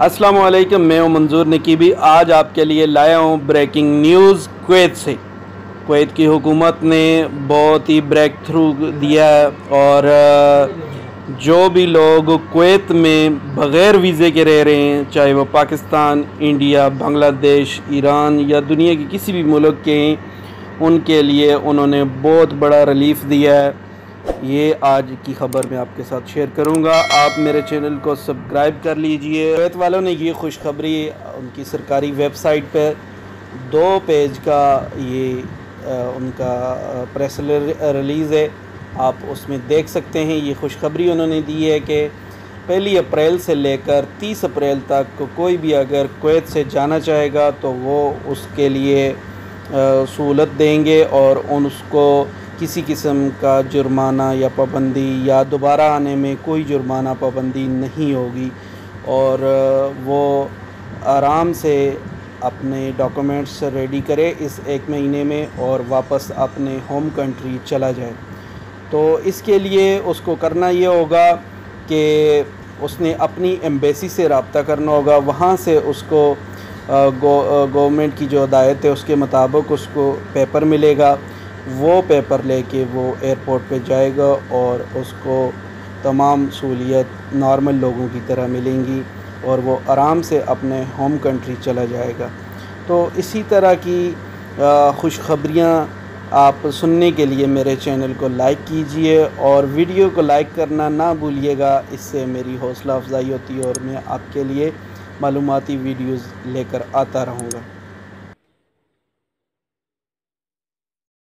अस्सलाम वालेकुम, मैं हूं मंजूर नकीबी। आज आपके लिए लाया हूं ब्रेकिंग न्यूज़ कुवैत से। कुवैत की हुकूमत ने बहुत ही ब्रेक थ्रू दिया है और जो भी लोग कुवैत में बग़ैर वीज़े के रह रहे हैं, चाहे वो पाकिस्तान, इंडिया, बांग्लादेश, ईरान या दुनिया के किसी भी मुल्क के हैं, उनके लिए उन्होंने बहुत बड़ा रिलीफ़ दिया है। ये आज की ख़बर मैं आपके साथ शेयर करूंगा। आप मेरे चैनल को सब्सक्राइब कर लीजिए। कुवैत वालों ने ये खुशखबरी उनकी सरकारी वेबसाइट पर 2 पेज का ये उनका प्रेस रिलीज़ है, आप उसमें देख सकते हैं। ये खुशखबरी उन्होंने दी है कि 1 अप्रैल से लेकर 30 अप्रैल तक कोई भी अगर कुवैत से जाना चाहेगा तो वो उसके लिए सहूलत देंगे और उसको किसी किस्म का जुर्माना या पाबंदी या दोबारा आने में कोई जुर्माना पाबंदी नहीं होगी और वो आराम से अपने डॉक्यूमेंट्स रेडी करे इस 1 महीने में और वापस अपने होम कंट्री चला जाए। तो इसके लिए उसको करना ये होगा कि उसने अपनी एम्बेसी से रब्ता करना होगा। वहाँ से उसको गवर्नमेंट की जो हदायत है उसके मुताबिक उसको पेपर मिलेगा। वो पेपर लेके वो एयरपोर्ट पे जाएगा और उसको तमाम सहूलियत नॉर्मल लोगों की तरह मिलेंगी और वो आराम से अपने होम कंट्री चला जाएगा। तो इसी तरह की खुशखबरियाँ आप सुनने के लिए मेरे चैनल को लाइक कीजिए और वीडियो को लाइक करना ना भूलिएगा। इससे मेरी हौसला अफजाई होती है और मैं आपके लिए मालूमाती वीडियोज़ लेकर आता रहूँगा।